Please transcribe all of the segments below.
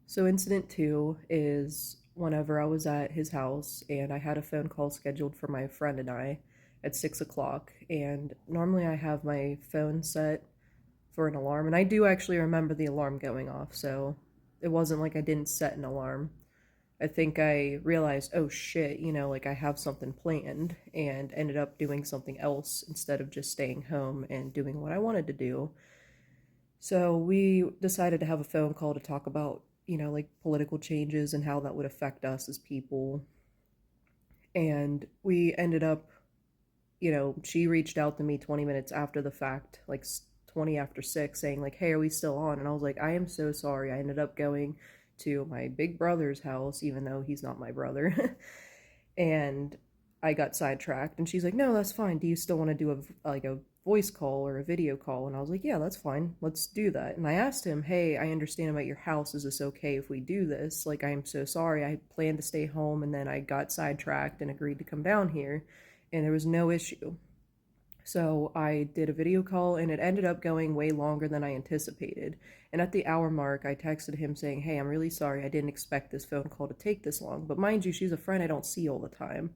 So, incident two is whenever I was at his house and I had a phone call scheduled for my friend and I at 6 o'clock. And normally I have my phone set for an alarm, and I do actually remember the alarm going off, so it wasn't like I didn't set an alarm. I think I realized, oh shit, like I have something planned, and ended up doing something else instead of just staying home and doing what I wanted to do. So we decided to have a phone call to talk about, like political changes and how that would affect us as people. And we ended up, she reached out to me 20 minutes after the fact, like 20 after 6, saying, like, hey, are we still on? And I was like, I am so sorry. I ended up going to my big brother's house, even though he's not my brother. And I got sidetracked. And she's like, no, that's fine. Do you still want to do a voice call or a video call? And I was like, yeah, that's fine. Let's do that. And I asked him, hey, I understand about your house. Is this okay if we do this? Like, I am so sorry. I planned to stay home, and then I got sidetracked and agreed to come down here, and there was no issue. So I did a video call, and it ended up going way longer than I anticipated. And at the hour mark, I texted him saying, hey, I'm really sorry. I didn't expect this phone call to take this long. But mind you, she's a friend I don't see all the time,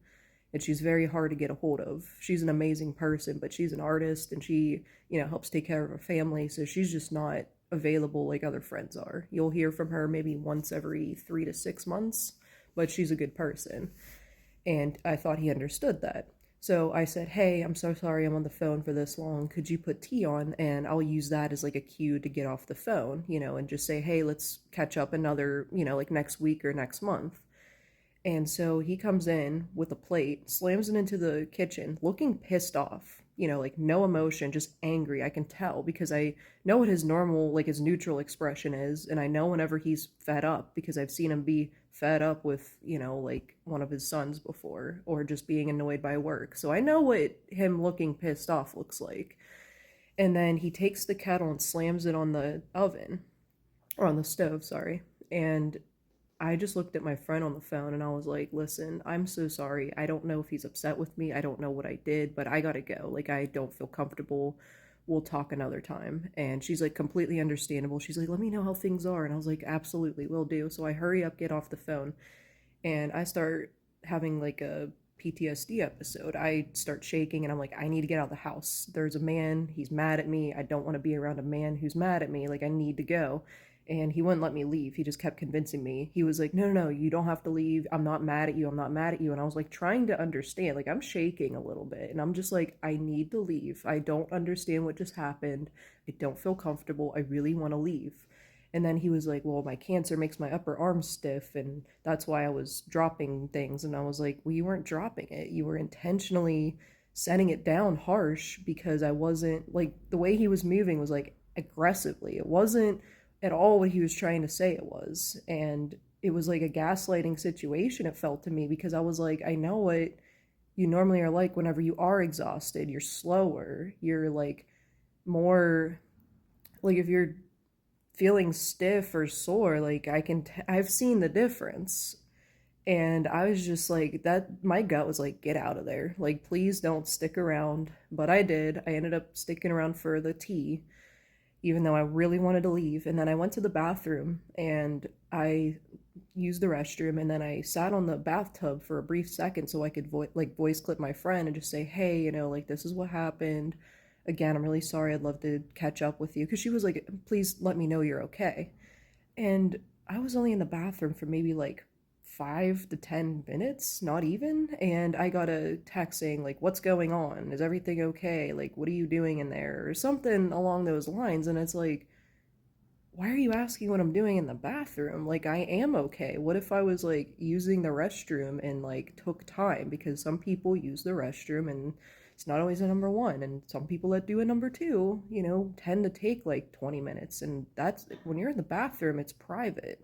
and she's very hard to get a hold of. She's an amazing person, but she's an artist, and she, helps take care of her family. So she's just not available like other friends are. You'll hear from her maybe once every 3 to 6 months, but she's a good person. And I thought he understood that. So I said, hey, I'm so sorry I'm on the phone for this long. Could you put tea on? And I'll use that as like a cue to get off the phone, and just say, hey, let's catch up another, like next week or next month. And so he comes in with a plate, slams it into the kitchen, looking pissed off, like no emotion, just angry. I can tell because I know what his normal, like his neutral expression is. And I know whenever he's fed up because I've seen him be fed up with, like one of his sons before, or just being annoyed by work. So I know what him looking pissed off looks like. And then he takes the kettle and slams it on the oven, or on the stove, sorry. And I just looked at my friend on the phone and I was like, listen, I'm so sorry. I don't know if he's upset with me. I don't know what I did, but I gotta go. Like, I don't feel comfortable. We'll talk another time. And she's like, completely understandable. She's like, let me know how things are. And I was like, absolutely, will do. So I hurry up, get off the phone, and I start having like a PTSD episode. I start shaking and I'm like, I need to get out of the house. There's a man. He's mad at me. I don't want to be around a man who's mad at me. Like, I need to go. And he wouldn't let me leave. He just kept convincing me. He was like, no, no, no, you don't have to leave. I'm not mad at you. I'm not mad at you. And I was like, trying to understand. Like, I'm shaking a little bit. And I'm just like, I need to leave. I don't understand what just happened. I don't feel comfortable. I really want to leave. And then he was like, well, my cancer makes my upper arm stiff, and that's why I was dropping things. And I was like, well, you weren't dropping it. You were intentionally setting it down harsh, because I wasn't, like, the way he was moving was like aggressively. It wasn't at all what he was trying to say it was. And it was like a gaslighting situation, it felt to me, because I was like, I know what you normally are like whenever you are exhausted. You're slower. You're like more, like, if you're feeling stiff or sore, like I've seen the difference. And I was just like, that, my gut was like, get out of there, like, please don't stick around. But I did. I ended up sticking around for the tea, even though I really wanted to leave. And then I went to the bathroom and I used the restroom, and then I sat on the bathtub for a brief second so I could voice clip my friend and just say, hey, like, this is what happened. Again, I'm really sorry. I'd love to catch up with you, because she was like, please let me know you're okay. And I was only in the bathroom for maybe like 5 to 10 minutes, not even. And I got a text saying, like, what's going on? Is everything okay? Like, what are you doing in there? Or something along those lines. And it's like, why are you asking what I'm doing in the bathroom? Like, I am okay. What if I was like using the restroom and like took time? Because some people use the restroom and it's not always a number one. And some people that do a number two, tend to take like 20 minutes. And that's, when you're in the bathroom, it's private.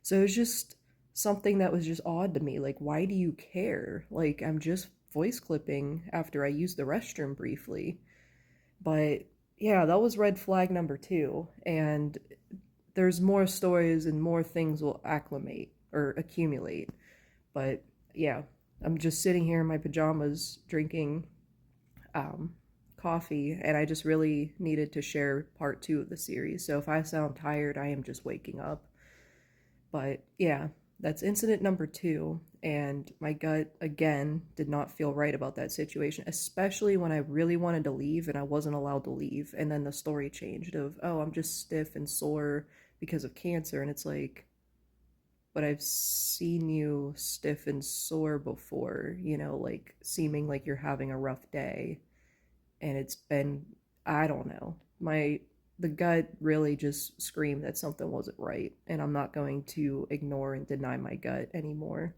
So it's just something that was just odd to me. Like, why do you care? Like, I'm just voice clipping after I used the restroom briefly. But yeah, that was red flag number two. And there's more stories and more things will acclimate or accumulate. But yeah, I'm just sitting here in my pajamas drinking um, coffee, and I just really needed to share part two of the series. So if I sound tired, I am just waking up. But yeah, that's incident number two. And my gut, again, did not feel right about that situation, especially when I really wanted to leave and I wasn't allowed to leave. And then the story changed of, oh, I'm just stiff and sore because of cancer. And it's like, but I've seen you stiff and sore before, like seeming like you're having a rough day. And it's been, I don't know. The gut really just screamed that something wasn't right, and I'm not going to ignore and deny my gut anymore.